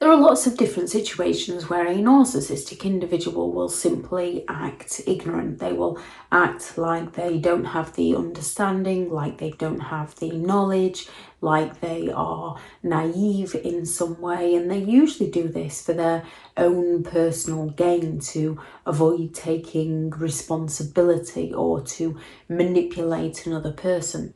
There are lots of different situations where a narcissistic individual will simply act ignorant. They will act like they don't have the understanding, like they don't have the knowledge, like they are naive in some way. And they usually do this for their own personal gain, to avoid taking responsibility or to manipulate another person.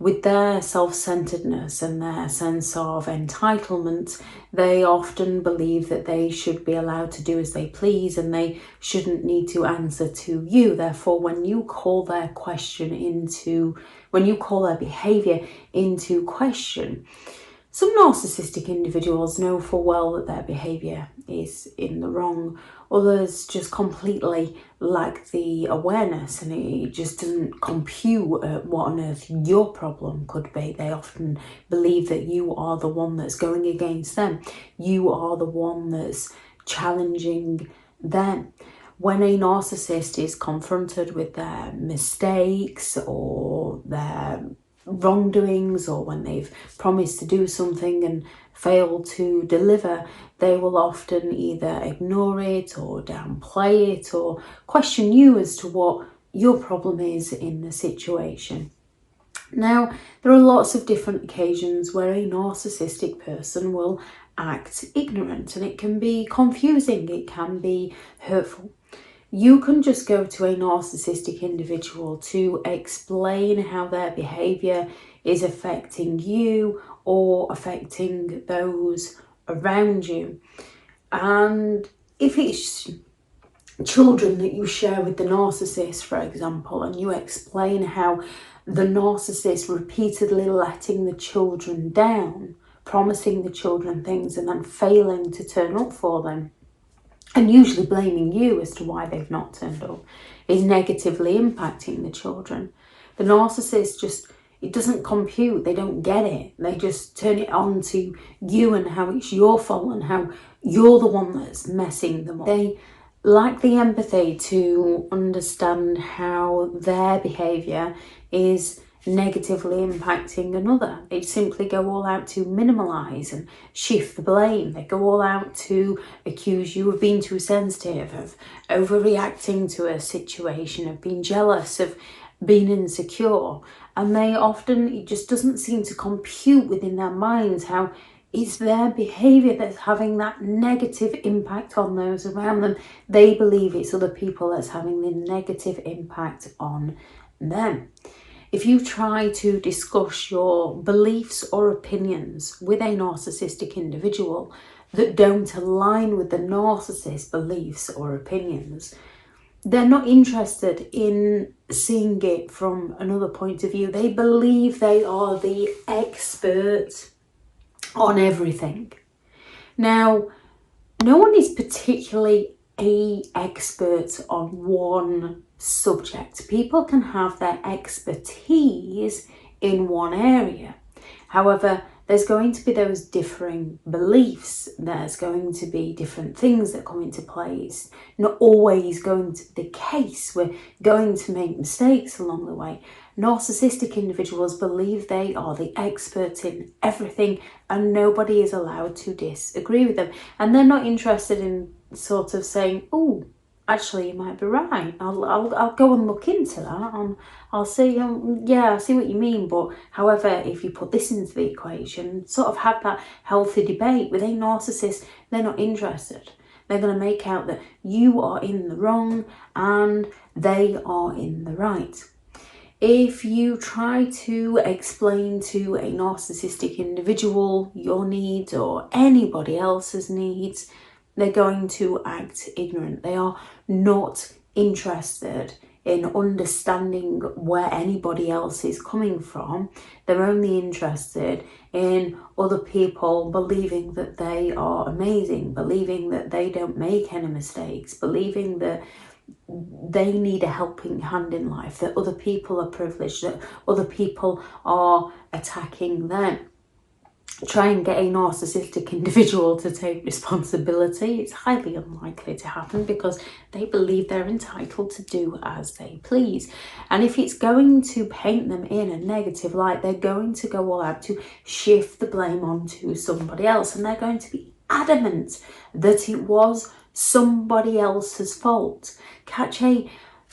With their self-centeredness and their sense of entitlement, they often believe that they should be allowed to do as they please and they shouldn't need to answer to you. Therefore, when you call their behaviour into question, some narcissistic individuals know full well that their behaviour is in the wrong. Others just completely lack the awareness, and it just doesn't compute what on earth your problem could be. They often believe that you are the one that's going against them. You are the one that's challenging them. When a narcissist is confronted with their mistakes or their wrongdoings, or when they've promised to do something and fail to deliver, they will often either ignore it or downplay it or question you as to what your problem is in the situation. Now, there are lots of different occasions where a narcissistic person will act ignorant, and it can be confusing, it can be hurtful. You can just go to a narcissistic individual to explain how their behaviour is affecting you or affecting those around you. And if it's children that you share with the narcissist, for example, and you explain how the narcissist repeatedly letting the children down, promising the children things and then failing to turn up for them, and usually blaming you as to why they've not turned up, is negatively impacting the children. The narcissist it doesn't compute, they don't get it. They just turn it on to you and how it's your fault and how you're the one that's messing them up. They lack the empathy to understand how their behaviour is negatively impacting another. They simply go all out to minimalise and shift the blame. They go all out to accuse you of being too sensitive, of overreacting to a situation, of being jealous, of being insecure. And it just doesn't seem to compute within their minds how it's their behaviour that's having that negative impact on those around them. They believe it's other people that's having the negative impact on them. If you try to discuss your beliefs or opinions with a narcissistic individual that don't align with the narcissist's beliefs or opinions, they're not interested in seeing it from another point of view. They believe they are the expert on everything. Now, no one is particularly an expert on one subject. People can have their expertise in one area. However, there's going to be those differing beliefs. There's going to be different things that come into play. It's not always going to be the case. We're going to make mistakes along the way. Narcissistic individuals believe they are the experts in everything and nobody is allowed to disagree with them. And they're not interested in sort of saying, oh, actually, you might be right. I'll go and look into that. And I'll see, I see what you mean. But however, if you put this into the equation, sort of have that healthy debate with a narcissist, they're not interested. They're going to make out that you are in the wrong and they are in the right. If you try to explain to a narcissistic individual your needs or anybody else's needs, they're going to act ignorant. They are not interested in understanding where anybody else is coming from. They're only interested in other people believing that they are amazing, believing that they don't make any mistakes, believing that they need a helping hand in life, that other people are privileged, that other people are attacking them. Try and get a narcissistic individual to take responsibility. It's highly unlikely to happen because they believe they're entitled to do as they please. And if it's going to paint them in a negative light, they're going to go all out to shift the blame onto somebody else, and they're going to be adamant that it was somebody else's fault. Catch a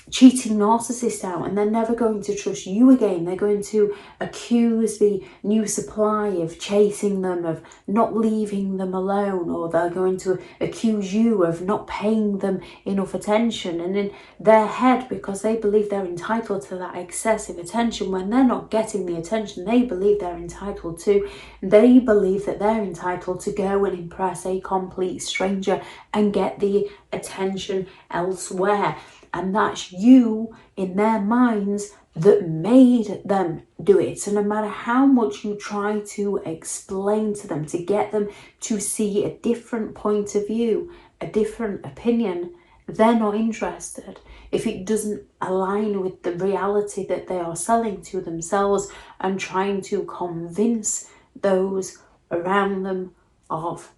cheating narcissist out and they're never going to trust you again. They're going to accuse the new supply of chasing them, of not leaving them alone, or they're going to accuse you of not paying them enough attention. And in their head, because they believe they're entitled to that excessive attention, when they're not getting the attention they believe they're entitled to, they believe that they're entitled to go and impress a complete stranger and get the attention elsewhere. And that's you, in their minds, that made them do it. So no matter how much you try to explain to them, to get them to see a different point of view, a different opinion, they're not interested. If it doesn't align with the reality that they are selling to themselves and trying to convince those around them of.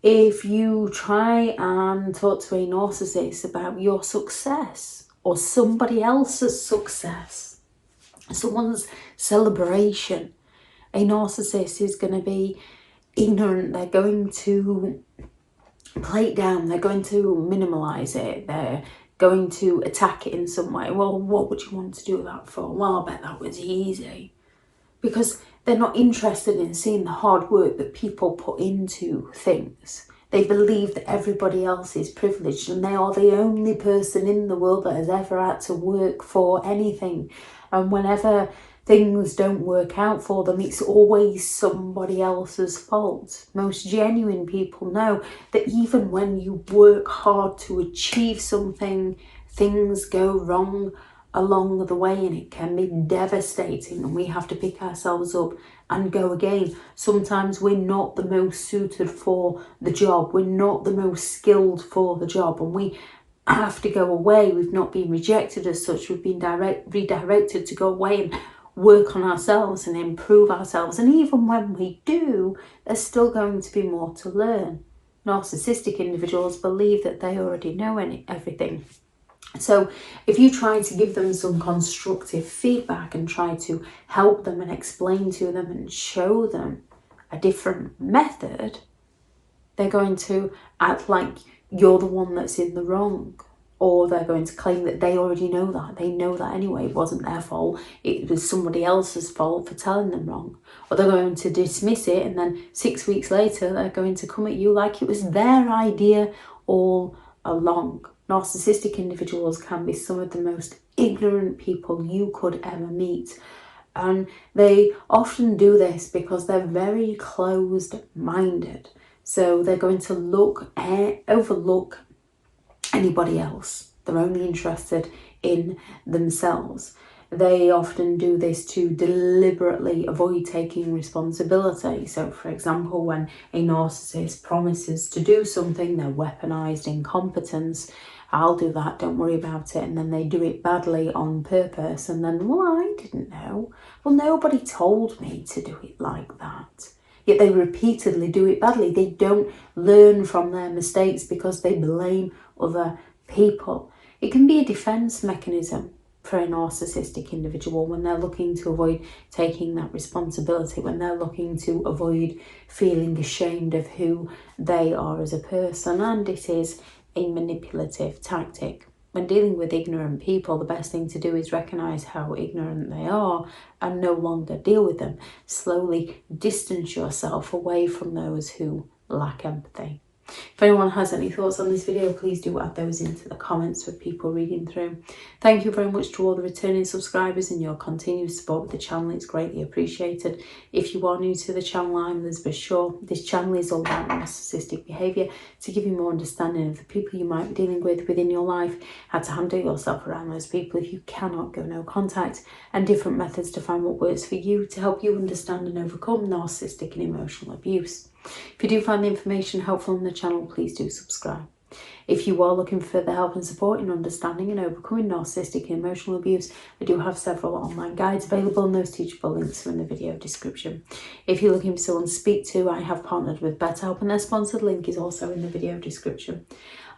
If you try and talk to a narcissist about your success or somebody else's success, someone's celebration, a narcissist is going to be ignorant. They're going to play it down. They're going to minimize it. They're going to attack it in some way. Well, what would you want to do that for? Well, I bet that was easy. Because they're not interested in seeing the hard work that people put into things. They believe that everybody else is privileged and they are the only person in the world that has ever had to work for anything. And whenever things don't work out for them, it's always somebody else's fault. Most genuine people know that even when you work hard to achieve something, things go wrong along the way, and it can be devastating, and we have to pick ourselves up and go again. Sometimes we're not the most suited for the job, we're not the most skilled for the job, and we have to go away. We've not been rejected as such, we've been redirected to go away and work on ourselves and improve ourselves. And even when we do, there's still going to be more to learn. Narcissistic individuals believe that they already know everything. So if you try to give them some constructive feedback and try to help them and explain to them and show them a different method, they're going to act like you're the one that's in the wrong. Or they're going to claim that they already know that. They know that anyway. It wasn't their fault. It was somebody else's fault for telling them wrong. Or they're going to dismiss it, and then 6 weeks later they're going to come at you like it was their idea all along. Narcissistic individuals can be some of the most ignorant people you could ever meet. And they often do this because they're very closed-minded. So they're going to overlook anybody else. They're only interested in themselves. They often do this to deliberately avoid taking responsibility. So, for example, when a narcissist promises to do something, they're weaponized incompetence. I'll do that, don't worry about it. And then they do it badly on purpose. And then, well, I didn't know. Well, nobody told me to do it like that. Yet they repeatedly do it badly. They don't learn from their mistakes because they blame other people. It can be a defense mechanism for a narcissistic individual when they're looking to avoid taking that responsibility, when they're looking to avoid feeling ashamed of who they are as a person. And it is a manipulative tactic. When dealing with ignorant people, the best thing to do is recognise how ignorant they are and no longer deal with them. Slowly distance yourself away from those who lack empathy. If anyone has any thoughts on this video, please do add those into the comments for people reading through. Thank you very much to all the returning subscribers and your continued support with the channel. It's greatly appreciated. If you are new to the channel, I'm Elizabeth Shaw. This channel is all about narcissistic behaviour to give you more understanding of the people you might be dealing with within your life, how to handle yourself around those people if you cannot go no contact, and different methods to find what works for you to help you understand and overcome narcissistic and emotional abuse. If you do find the information helpful on the channel, please do subscribe. If you are looking for further help and support in understanding and overcoming narcissistic and emotional abuse, I do have several online guides available, and those teachable links are in the video description. If you're looking for someone to speak to, I have partnered with BetterHelp, and their sponsored link is also in the video description.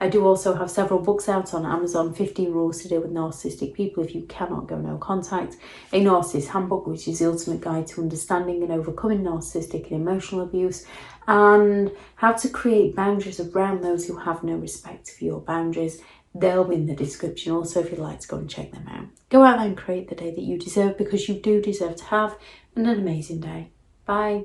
I do also have several books out on Amazon, 15 Rules to Deal with Narcissistic People If You Cannot Go No Contact, a Narcissist Handbook, which is the ultimate guide to understanding and overcoming narcissistic and emotional abuse, and how to create boundaries around those who have no respect for your boundaries. They'll be in the description also if you'd like to go and check them out. Go out there and create the day that you deserve, because you do deserve to have an amazing day. Bye.